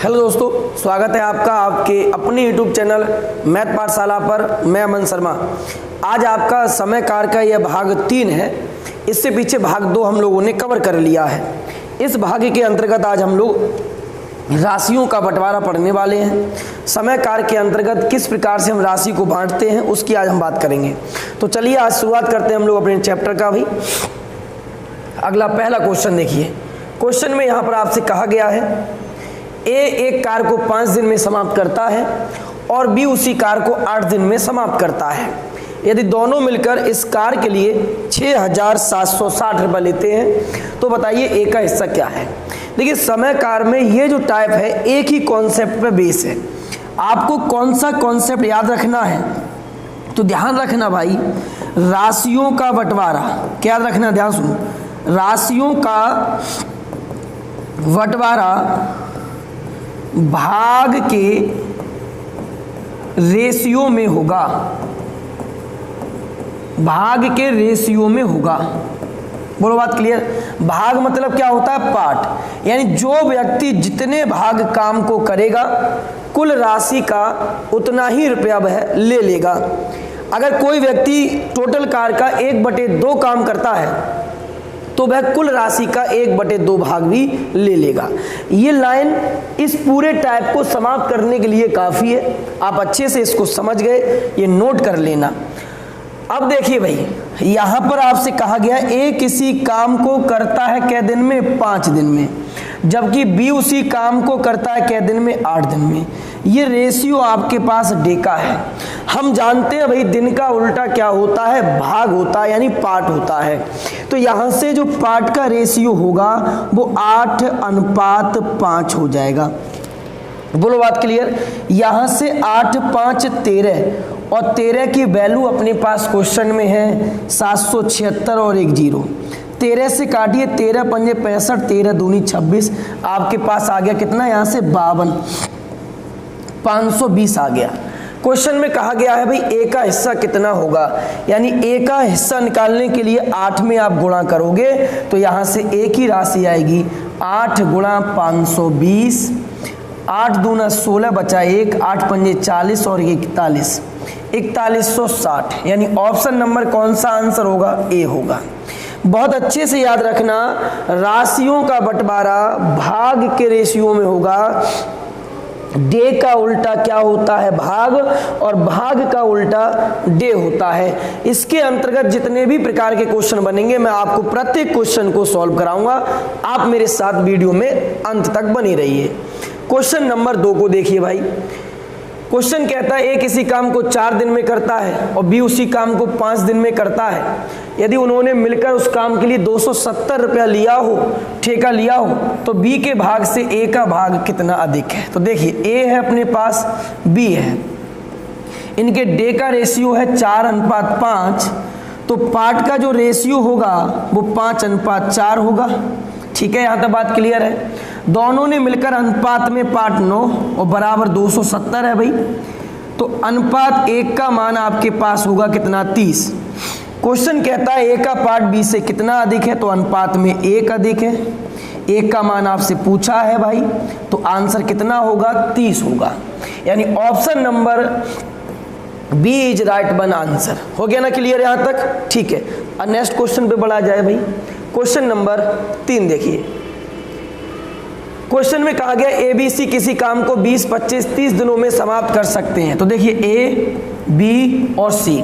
Hello दोस्तों, स्वागत है आपका आपके अपने यूट्यूब चैनल मैथ पाठशाला पर। मैं अमन शर्मा। आज आपका समय कार का यह भाग 3 है। इससे पीछे भाग 2 हम लोगों ने कवर कर लिया है। इस भाग के अंतर्गत आज हम लोग राशियों का बंटवारा पढ़ने वाले हैं। समय कार के अंतर्गत किस प्रकार से हम राशि को बांटते हैं उसकी आज हम बात करेंगे। तो चलिए आज शुरुआत करते हैं हम लोग अपने चैप्टर का। भी अगला पहला क्वेश्चन देखिए। क्वेश्चन में यहाँ पर आपसे कहा गया है ए एक कार को 5 दिन में समाप्त करता है और बी उसी कार को 8 दिन में समाप्त करता है। यदि दोनों मिलकर इस कार के लिए 6,760 रुपये लेते हैं तो बताइए ए का हिस्सा क्या है। देखिए, समय कार में ये जो टाइप है एक ही कॉन्सेप्ट पे बेस है। आपको कौन सा कॉन्सेप्ट याद रखना है तो ध्यान रखना भाई, राशियों का बंटवारा। क्या याद रखना, ध्यान सुनो, राशियों का बंटवारा भाग के रेशियो में होगा। भाग के रेशियो में होगा। बोलो बात क्लियर। भाग मतलब क्या होता है? पार्ट। यानी जो व्यक्ति जितने भाग काम को करेगा कुल राशि का उतना ही रुपया वह ले लेगा। अगर कोई व्यक्ति टोटल कार का 1/2 काम करता है तो वह कुल राशि का 1/2 भाग भी ले लेगा। ये लाइन इस पूरे टाइप को समाप्त करने के लिए काफ़ी है। आप अच्छे से इसको समझ गए, ये नोट कर लेना। अब देखिए भाई, यहाँ पर आपसे कहा गया ए किसी काम को करता है कै दिन में? 5 दिन में। जबकि बी उसी काम को करता है कै दिन में? 8 दिन में। ये रेशियो आपके पास डे का है। हम जानते हैं भाई दिन का उल्टा क्या होता है? भाग होता है, यानी पार्ट होता है। तो यहाँ से जो पार्ट का रेशियो होगा वो 8:5 हो जाएगा। बोलो बात क्लियर। यहाँ से 8, 5, 13 और 13 की वैल्यू अपने पास क्वेश्चन में है 776 और 1 0। 13 से काटिए, 13 पंजे 65, 13 दूनी 26। आपके पास आ गया कितना? यहाँ से 52, 520 आ गया। क्वेश्चन में कहा गया है भाई ए का हिस्सा कितना होगा। यानी ए का हिस्सा निकालने के लिए 8 में आप गुणा करोगे तो यहाँ से ए की राशि आएगी 8 गुणा 520। 8 दूना 16 बचा 1, 8 पंजे 40 और 41, 4160। यानी ऑप्शन नंबर कौन सा आंसर होगा? ए होगा। बहुत अच्छे से याद रखना, राशियों का बंटवारा भाग के रेशियो में होगा। डे का उल्टा क्या होता है? भाग, और भाग का उल्टा डे होता है। इसके अंतर्गत जितने भी प्रकार के क्वेश्चन बनेंगे मैं आपको प्रत्येक क्वेश्चन को सॉल्व कराऊंगा। आप मेरे साथ वीडियो में अंत तक बने रहिए। क्वेश्चन नंबर 2 को देखिए भाई। क्वेश्चन कहता है ए किसी काम को 4 दिन में करता है और बी उसी काम को 5 दिन में करता है। यदि उन्होंने मिलकर उस काम के लिए 270 रुपया लिया हो, ठेका लिया हो, तो बी के भाग से ए का भाग कितना अधिक है। तो देखिए, ए है अपने पास, बी है, इनके डे का रेशियो है 4:5। तो पार्ट का जो रेशियो होगा वो 5:4 होगा। ठीक है, यहाँ तक बात क्लियर है। दोनों ने मिलकर अनुपात में पार्ट 9 और बराबर 270 है भाई। तो अनुपात 1 का मान आपके पास होगा कितना? 30। क्वेश्चन कहता है ए का पार्ट बी से कितना अधिक है, तो अनुपात में 1 अधिक है। 1 का मान आपसे पूछा है भाई, तो आंसर कितना होगा? 30 होगा। यानी option number B is right one answer. हो गया ना क्लियर यहाँ तक? ठीक है, अब नेक्स्ट क्वेश्चन पे बढ़ा जाए भाई। क्वेश्चन नंबर 3 देखिए। क्वेश्चन में कहा गया ए बी सी किसी काम को 20, 25, 30 दिनों में समाप्त कर सकते हैं। तो देखिए, ए, बी और सी,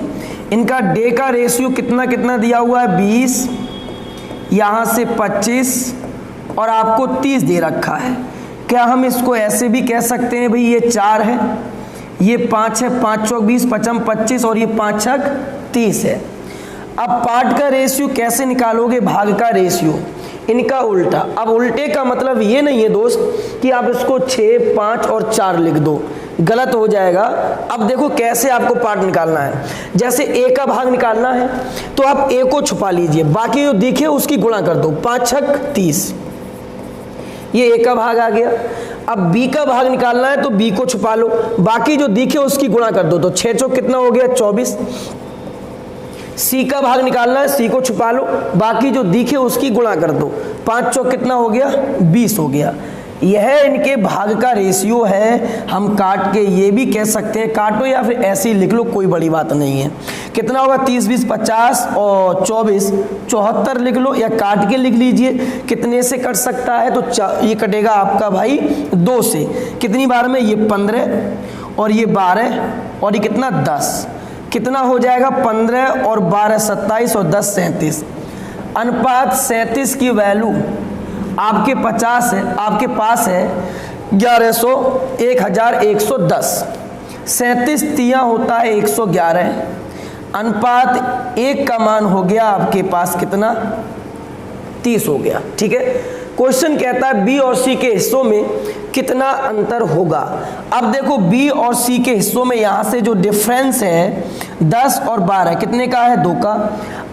इनका डे का रेशियो कितना कितना दिया हुआ है? 20, यहाँ से 25 और आपको 30 दे रखा है। क्या हम इसको ऐसे भी कह सकते हैं भाई, ये 4 है, ये 5 है, 5 चौक 20, 5 25 और ये 5 छक 30 है। अब पार्ट का रेशियो कैसे निकालोगे? भाग का रेशियो, इनका उल्टा। अब उल्टे का मतलब ये नहीं है दोस्त कि आप इसको 6, 5 और 4 लिख दो, गलत हो जाएगा। अब देखो कैसे आपको पार्ट निकालना है। जैसे ए का भाग निकालना है तो आप ए को छुपा लीजिए, बाकी जो दिखे उसकी गुणा कर दो, 5 छक 30, ये ए का भाग आ गया। अब बी का भाग निकालना है तो बी को छुपा लो, बाकी जो दिखे उसकी गुणा कर दो, तो 6 चौक कितना हो गया? 24। सी का भाग निकालना है, सी को छुपा लो, बाकी जो दिखे उसकी गुणा कर दो, 5 चौक कितना हो गया? 20 हो गया। यह इनके भाग का रेशियो है। हम काट के ये भी कह सकते हैं, काटो या फिर ऐसे ही लिख लो, कोई बड़ी बात नहीं है। कितना होगा 30 20 50 और 24 74 लिख लो, या काट के लिख लीजिए। कितने से कट सकता है, तो ये कटेगा आपका भाई 2 से। कितनी बार में, ये 15 और ये 12 और ये कितना 10, कितना हो जाएगा 15 और 12 27 और 10 37। अनुपात 37 की वैल्यू आपके 50 है, आपके पास है 1100 1110। 37 तिया होता है 111। अनुपात 1 का मान हो गया आपके पास कितना 30 हो गया। ठीक है, क्वेश्चन कहता है बी और सी के हिस्सों में कितना अंतर होगा। अब देखो बी और सी के हिस्सों में यहां से जो डिफरेंस है 10 और 12 कितने का है 2 का।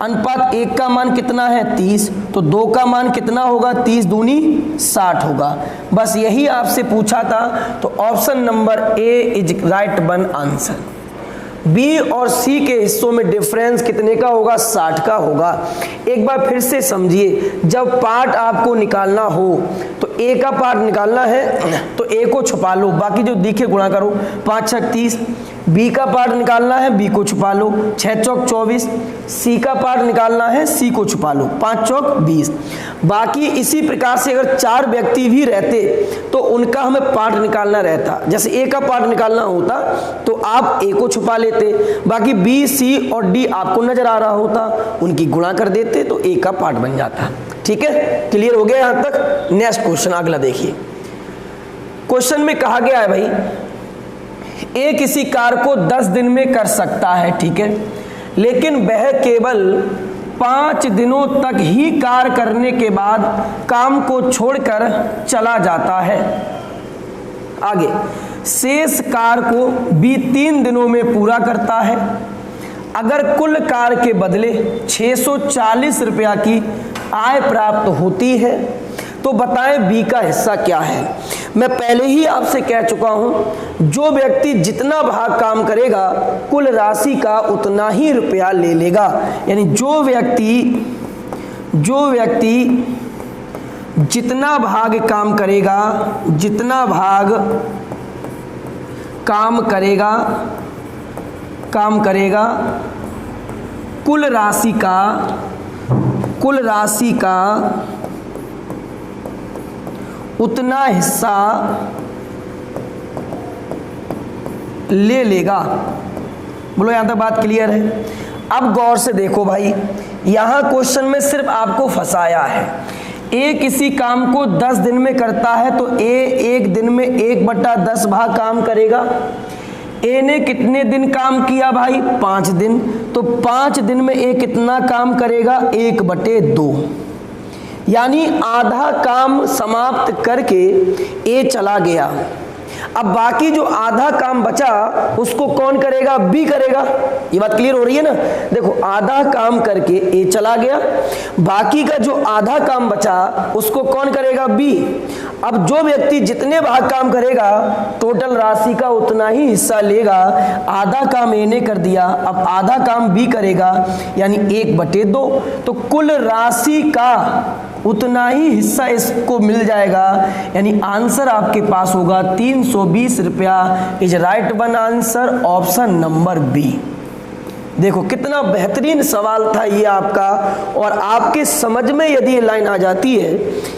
अनुपात 1 का मान कितना है 30, तो 2 का मान कितना होगा 30 दूनी 60 होगा। बस यही आपसे पूछा था, तो option number A is right one answer. B और सी के हिस्सों में डिफरेंस कितने का होगा 60 का होगा। एक बार फिर से समझिए, जब पार्ट आपको निकालना हो तो ए का पार्ट निकालना है तो ए को छुपा लो, बाकी जो दिखे गुणा करो। 5 6 30। बी का पार्ट निकालना है, बी को छुपा लो। 6 चौक 24। सी का पार्ट निकालना है, सी को छुपा लो। 5 चौक 20। बाकी इसी प्रकार से अगर 4 व्यक्ति भी रहते तो उनका हमें पार्ट निकालना रहता। जैसे ए का पार्ट निकालना होता तो आप ए को छुपा लेते, बाकी बी सी और डी आपको नजर आ रहा होता, उनकी गुणा कर देते तो ए का पार्ट बन जाता। ठीक है, क्लियर हो गया यहां तक। नेक्स्ट क्वेश्चन अगला देखिए। क्वेश्चन में कहा गया है भाई ए किसी कार को 10 दिन में कर सकता है, ठीक है, लेकिन वह केवल 5 दिनों तक ही कार करने के बाद काम को छोड़कर चला जाता है। आगे, शेष कार को बी 3 दिनों में पूरा करता है। अगर कुल कार के बदले 640 रुपया की आय प्राप्त होती है तो बताएं बी का हिस्सा क्या है। मैं पहले ही आपसे कह चुका हूं, जो व्यक्ति जितना भाग काम करेगा कुल राशि का उतना ही रुपया ले लेगा। यानी जो व्यक्ति जितना भाग काम करेगा, जितना भाग काम करेगा कुल राशि का उतना हिस्सा ले लेगा। बोलो यहां तक बात क्लियर है। अब गौर से देखो भाई, यहां क्वेश्चन में सिर्फ आपको फंसाया है। ए किसी काम को 10 दिन में करता है तो ए 1 दिन में 1/10 भाग काम करेगा। ए ने कितने दिन काम किया भाई 5 दिन, तो 5 दिन में ए कितना काम करेगा 1/2, यानी आधा काम समाप्त करके ए चला गया। अब बाकी जो आधा काम बचा उसको कौन करेगा, बी करेगा। ये बात क्लियर हो रही है ना। देखो आधा काम करके ए चला गया, बाकी का जो आधा काम बचा उसको कौन करेगा, बी। अब जो व्यक्ति जितने भाग काम करेगा टोटल राशि का उतना ही हिस्सा लेगा। आधा काम ए ने कर दिया, अब आधा काम बी करेगा, यानी 1/2, तो कुल राशि का उतना ही हिस्सा इसको मिल जाएगा। यानी आंसर आपके पास होगा 320 रुपया is right one answer, option number B. देखो कितना बेहतरीन सवाल था ये आपका, और आपके समझ में यदि ये लाइन आ जाती है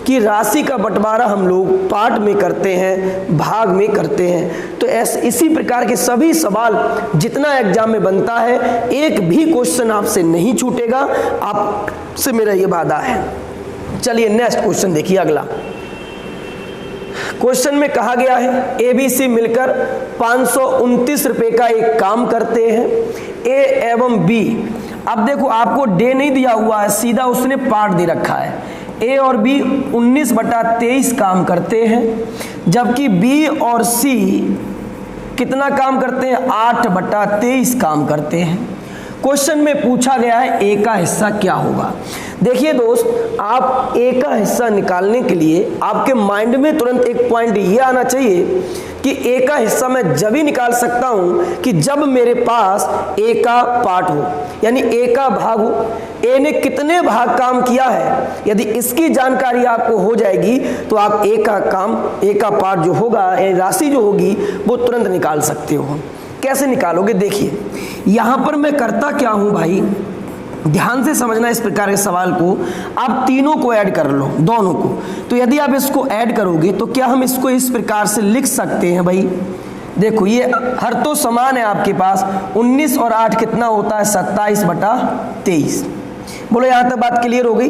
कि राशि का बंटवारा हम लोग पार्ट में करते हैं, भाग में करते हैं, तो ऐसे इसी प्रकार के सभी सवाल जितना एग्जाम में बनता है एक भी क्वेश्चन आपसे नहीं छूटेगा, आपसे मेरा ये वादा है। चलिए नेक्स्ट क्वेश्चन देखिए अगला। क्वेश्चन में कहा गया है ए बी सी मिलकर 529 रुपए का एक काम करते हैं, ए एवं बी। अब देखो आपको डे नहीं दिया हुआ है, सीधा उसने पार्ट दे रखा है। ए और बी 19/23 काम करते हैं, जबकि बी और सी कितना काम करते हैं 8/23 काम करते हैं। क्वेश्चन में पूछा गया है ए का हिस्सा क्या होगा। देखिए दोस्त, आप ए का हिस्सा निकालने के लिए आपके माइंड में तुरंत एक पॉइंट ये आना चाहिए कि ए का हिस्सा मैं जब ही निकाल सकता हूं कि जब मेरे पास ए का पार्ट हो, यानी ए का भाग हो। ए ने कितने भाग काम किया है, यदि इसकी जानकारी आपको हो जाएगी तो आप ए का काम, ए का पार्ट जो होगा, राशि जो होगी वो तुरंत निकाल सकते हो। कैसे निकालोगे, देखिए यहां पर मैं करता क्या हूं भाई, ध्यान से समझना इस प्रकार के सवाल को। आप तीनों को ऐड कर लो, दोनों को। तो यदि आप इसको ऐड करोगे तो क्या हम इसको इस प्रकार से लिख सकते हैं भाई, देखो ये हर तो समान है आपके पास, 19 और 8 कितना होता है, 27/23। बोलो यहां तक बात क्लियर हो गई।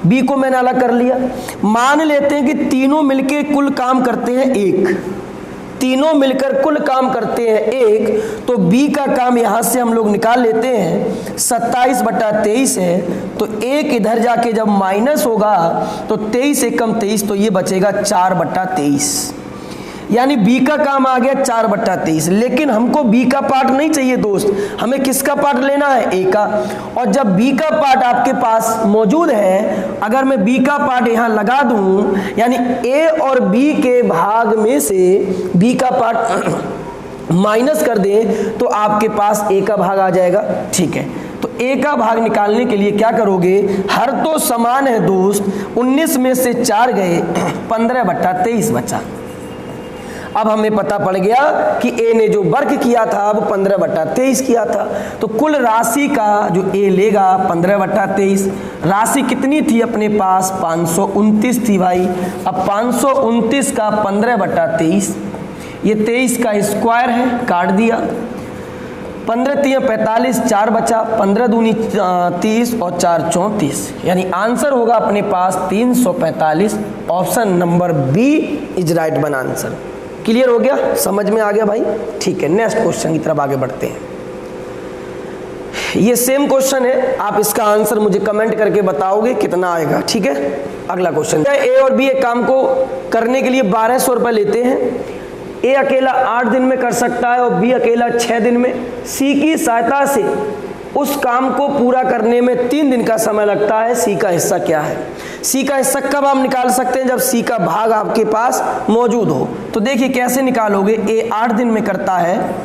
बी को मैंने अलग कर लिया। मान लेते हैं कि तीनों मिलके कुल काम करते हैं 1, तीनों मिलकर कुल काम करते हैं 1, तो बी का काम यहां से हम लोग निकाल लेते हैं, 27/23 है। तो 1 इधर जाके जब माइनस होगा तो 23 एकम 23, तो ये बचेगा 4/23, यानी बी का काम आ गया 4/23। लेकिन हमको बी का पार्ट नहीं चाहिए दोस्त, हमें किसका पार्ट लेना है, ए का। और जब बी का पार्ट आपके पास मौजूद है, अगर मैं बी का पार्ट यहां लगा दूं, यानी ए और बी के भाग में से बी का पार्ट माइनस कर दें तो आपके पास ए का भाग आ जाएगा। ठीक है, तो ए का भाग निकालने के लिए क्या करोगे, हर तो समान है दोस्त, 19 में से 4 गए, 15/23 बचा। अब हमें पता पड़ गया कि ए ने जो वर्क किया था वो 15/23 किया था, तो कुल राशि का जो ए लेगा 15/23। राशि कितनी थी अपने पास, 529 थी भाई। अब 529 का 15/23, ये 23 का स्क्वायर है, काट दिया। 15 3 45, 4 बचा, 15 दूनी 30 और 4 34, यानी आंसर होगा अपने पास 345। Option number B is right one answer. Clear हो गया, समझ में आ गया भाई। ठीक है, नेक्स्ट क्वेश्चन की तरफ आगे बढ़ते हैं। ये सेम क्वेश्चन है, आप इसका आंसर मुझे कमेंट करके बताओगे कितना आएगा। ठीक है, अगला क्वेश्चन, ए और बी एक काम को करने के लिए 1200 रुपए लेते हैं। ए अकेला 8 दिन में कर सकता है और बी अकेला 6 दिन में। सी की सहायता से उस काम को पूरा करने में 3 दिन का समय लगता है। सी का हिस्सा क्या है, सी का हिस्सा कब हम निकाल सकते हैं, जब सी का भाग आपके पास मौजूद हो। तो देखिए कैसे निकालोगे, ए 8 दिन में करता है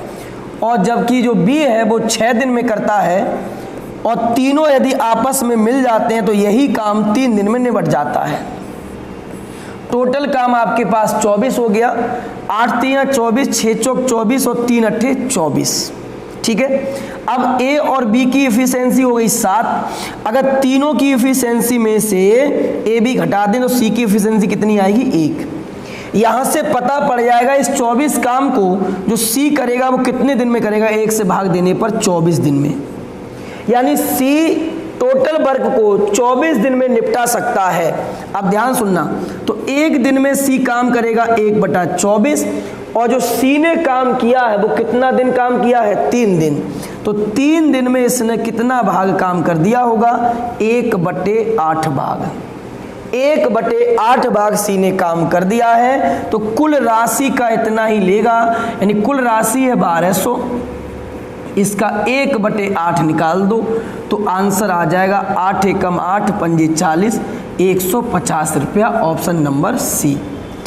और जबकि जो बी है वो 6 दिन में करता है, और तीनों यदि आपस में मिल जाते हैं तो यही काम 3 दिन में निपट जाता है। टोटल काम आपके पास 24 हो गया, 8 3 24, 6 चौक 24 और 3 अट्ठे 24। ठीक है, अब ए और बी की इफिशिएंसी हो गई 7। अगर तीनों की इफिशिएंसी में से ए बी घटा दें तो सी की इफिशिएंसी कितनी आएगी, 1। यहां से पता पड़ जाएगा इस 24 काम को जो सी करेगा वो कितने दिन में करेगा, 1 से भाग देने पर 24 दिन में। यानी सी टोटल वर्क को 24 दिन में निपटा सकता है। अब ध्यान सुनना, तो 1 दिन में सी काम करेगा 1/24, और जो सी ने काम किया है वो कितना दिन काम किया है, 3 दिन। तो 3 दिन में इसने कितना भाग काम कर दिया होगा, 1/8 भाग। 1/8 भाग सी ने काम कर दिया है, तो कुल राशि का इतना ही लेगा, यानी कुल राशि है 1200, इसका 1/8 निकाल दो तो आंसर आ जाएगा 8 एकम 8 पंजे 40, 150 रुपया। Option number C.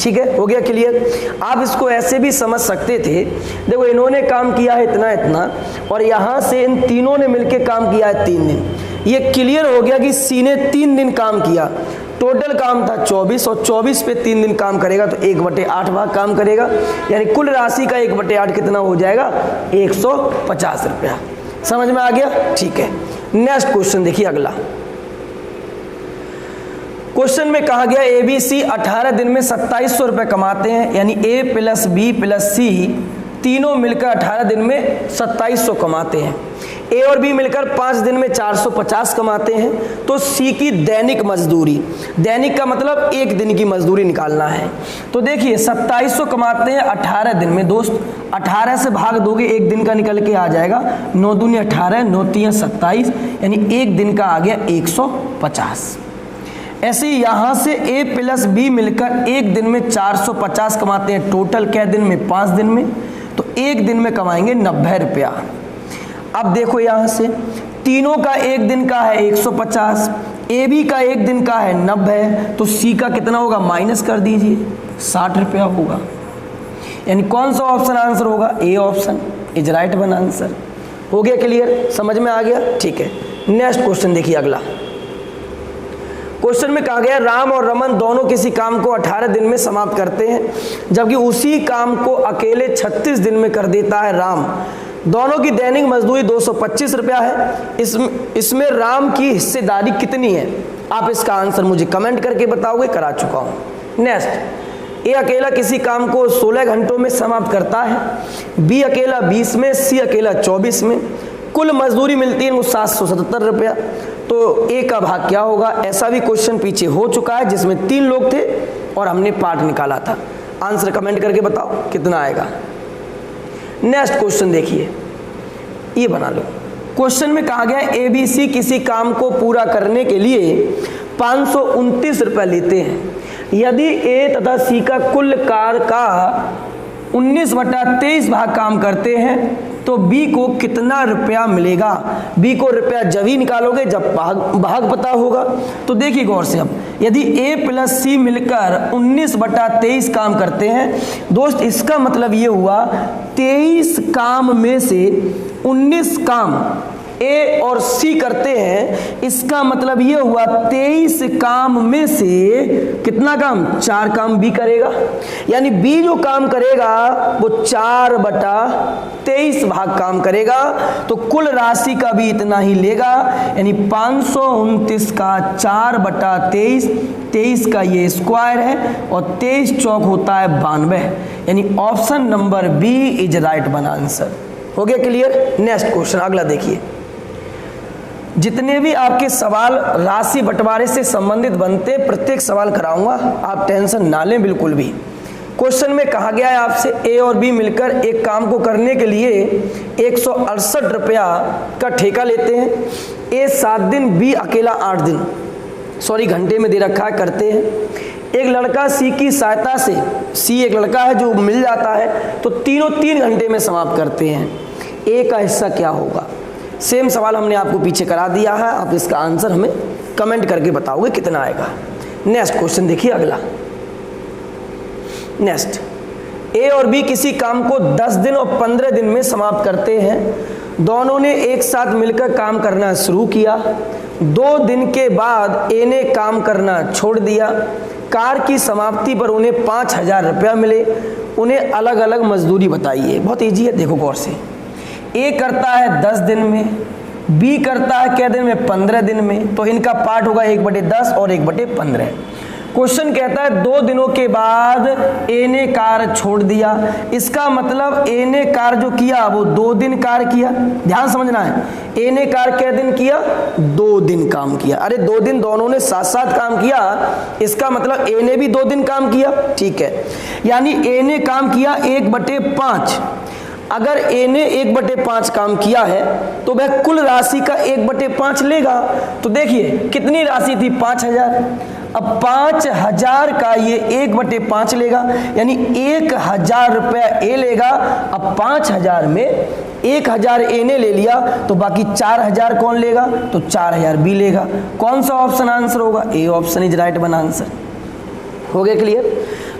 ठीक है, हो गया क्लियर। आप इसको ऐसे भी समझ सकते थे, देखो इन्होंने काम किया है इतना इतना, और यहाँ से इन तीनों ने मिलकर काम किया है 3 दिन। ये क्लियर हो गया कि सी ने 3 दिन काम किया, टोटल काम था 24, और 24 पे 3 दिन काम करेगा तो 1/8 भाग काम करेगा, यानी कुल राशि का 1/8 कितना हो जाएगा, 150 रुपया। समझ में आ गया। ठीक है, नेक्स्ट क्वेश्चन देखिए अगला। क्वेश्चन में कहा गया ए बी सी 18 दिन में 2700 रुपए कमाते हैं, यानी ए प्लस बी प्लस सी तीनों मिलकर 18 दिन में 2700 कमाते हैं। ए और बी मिलकर 5 दिन में 450 कमाते हैं। तो सी की दैनिक मजदूरी, दैनिक का मतलब 1 दिन की मजदूरी निकालना है। तो देखिए 2700 कमाते हैं 18 दिन में दोस्त, 18 से भाग दोगे 1 दिन का निकल के आ जाएगा, 9 दूनी 18, 9 3 27, यानी 1 दिन का आ गया 150। ऐसे ही यहाँ से ए प्लस बी मिलकर 1 दिन में 450 कमाते हैं, टोटल क्या दिन में, 5 दिन में, तो 1 दिन में कमाएंगे 90 रुपया। अब देखो यहाँ से तीनों का 1 दिन का है 150, ए बी का 1 दिन का है 90, तो सी का कितना होगा, माइनस कर दीजिए 60 रुपया होगा। यानी कौन सा ऑप्शन आंसर होगा? A option is right one answer. हो गया क्लियर? समझ में आ गया? ठीक है, नेक्स्ट क्वेश्चन देखिए अगला। क्वेश्चन में कहा गया राम और रमन दोनों किसी काम को 18 दिन में समाप्त करते हैं, जबकि उसी काम को अकेले 36 दिन में कर देता है राम। दोनों की दैनिक मजदूरी 225 रुपया है। इसमें राम की हिस्सेदारी कितनी है? आप इसका आंसर मुझे कमेंट करके बताओगे, करा चुका हूं। नेक्स्ट, ए अकेला किसी काम को 16 घंटों में समाप्त करता है, बी अकेला 20 में, सी अकेला 24 में। कुल मजदूरी मिलती है इनको 777 रुपया। तो ए का भाग क्या होगा? ऐसा भी क्वेश्चन पीछे हो चुका है जिसमें 3 लोग थे और हमने पार्ट निकाला था। आंसर कमेंट करके बताओ कितना आएगा। नेक्स्ट क्वेश्चन देखिए, ये बना लो। क्वेश्चन में कहा गया एबीसी किसी काम को पूरा करने के लिए 529 रुपये लेते हैं। यदि ए तथा सी का कुल कार्य का 19/23 भाग काम करते हैं तो बी को कितना रुपया मिलेगा? बी को रुपया जब ही निकालोगे जब भाग पता होगा। तो देखिए गौर से, अब यदि ए प्लस सी मिलकर 19/23 काम करते हैं दोस्त, इसका मतलब ये हुआ 23 काम में से 19 काम ए और सी करते हैं। इसका मतलब ये हुआ 23 काम में से कितना काम? 4 काम बी करेगा। यानी बी जो काम करेगा वो 4/23 भाग काम करेगा, तो कुल राशि का भी इतना ही लेगा। यानी 529 का 4/23, 23 का ये स्क्वायर है और 23 चौक होता है 92। यानी option number B is right one answer. हो गया क्लियर? नेक्स्ट क्वेश्चन अगला देखिए। जितने भी आपके सवाल राशि बंटवारे से संबंधित बनते प्रत्येक सवाल कराऊंगा, आप टेंशन ना लें बिल्कुल भी। क्वेश्चन में कहा गया है आपसे ए और बी मिलकर एक काम को करने के लिए 168 रुपया का ठेका लेते हैं। ए 7 दिन, बी अकेला 8 दिन, घंटे में दे रखा है, करते हैं। एक लड़का सी की सहायता से, सी एक लड़का है जो मिल जाता है, तो तीनों 3 घंटे में समाप्त करते हैं। ए का हिस्सा क्या होगा? सेम सवाल हमने आपको पीछे करा दिया है, आप इसका आंसर हमें कमेंट करके बताओगे कितना आएगा। नेक्स्ट क्वेश्चन देखिए अगला। नेक्स्ट, ए और बी किसी काम को 10 दिन और 15 दिन में समाप्त करते हैं। दोनों ने एक साथ मिलकर काम करना शुरू किया। 2 दिन के बाद ए ने काम करना छोड़ दिया। कार की समाप्ति पर उन्हें 5000 रुपया मिले। उन्हें अलग अलग मजदूरी बताइए। बहुत ईजी है, देखो गौर से। ए करता है 10 दिन में, बी करता है क्या दिन में? 15 दिन में। तो इनका पार्ट होगा 1/10 और 1/15। क्वेश्चन कहता है 2 दिनों के बाद ए ने कार छोड़ दिया। इसका मतलब ए ने कार जो किया वो 2 दिन कार किया। ध्यान समझना है, ए ने कार क्या दिन किया? 2 दिन काम किया। अरे 2 दिन दोनों ने साथ साथ काम किया, इसका मतलब ए ने भी 2 दिन काम किया। ठीक है, यानी ए ने काम किया 1/5। अगर ए ने 1/5 काम किया है तो वह कुल राशि का 1/5 लेगा। तो देखिए कितनी राशि थी? 5000। अब 5000 का ये 1/5 लेगा, यानी 1000 रुपया ए लेगा। अब 5000 में 1000 ए ने ले लिया तो बाकी 4000 कौन लेगा? तो 4000 बी लेगा। कौन सा ऑप्शन आंसर होगा? A option is right one answer. हो गया क्लियर?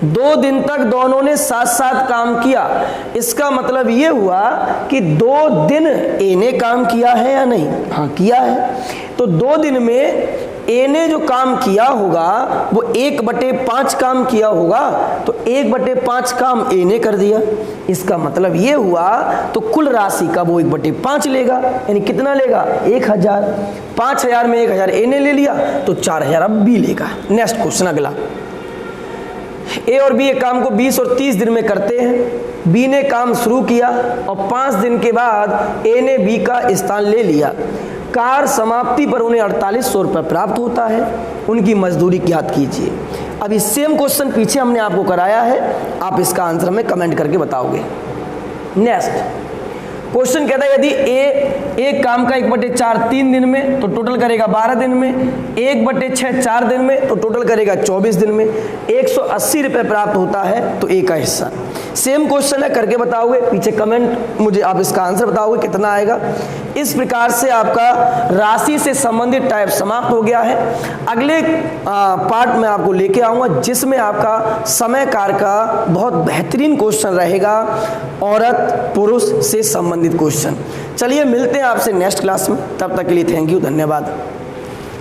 2 दिन तक दोनों ने साथ साथ काम किया। इसका मतलब ये हुआ कि 2 दिन ए ने काम किया है या नहीं? हाँ किया है। तो 2 दिन में ए ने जो काम किया होगा वो 1/5 काम किया होगा, तो 1/5 काम ए ने कर दिया। इसका मतलब ये हुआ तो कुल राशि का वो 1/5 लेगा। यानी कितना लेगा? 1000। 5000 में 1000 ए ने ले लिया तो 4000 अब बी लेगा। नेक्स्ट क्वेश्चन अगला। ए और बी एक काम को 20 और 30 दिन में करते हैं। बी ने काम शुरू किया और 5 दिन के बाद ए ने बी का स्थान ले लिया। कार समाप्ति पर उन्हें 4800 रुपये प्राप्त होता है। उनकी मजदूरी ज्ञात कीजिए। अभी सेम क्वेश्चन पीछे हमने आपको कराया है, आप इसका आंसर हमें कमेंट करके बताओगे। नेक्स्ट क्वेश्चन कहता है यदि ए एक काम का 1/4 3 दिन में तो टोटल करेगा 12 दिन में, 1/6 4 दिन में तो टोटल करेगा 24 दिन में। 180 रुपये प्राप्त होता है तो ए का हिस्सा। सेम क्वेश्चन है, करके बताओगे, पीछे कमेंट मुझे आप इसका आंसर बताओगे कितना आएगा। इस प्रकार से आपका राशि से संबंधित टाइप समाप्त हो गया है। अगले पार्ट में आपको लेके आऊँगा जिसमें आपका समय कार का बहुत बेहतरीन क्वेश्चन रहेगा, औरत पुरुष से संबंधित क्वेश्चन। चलिए मिलते हैं आपसे नेक्स्ट क्लास में, तब तक के लिए थैंक यू, धन्यवाद।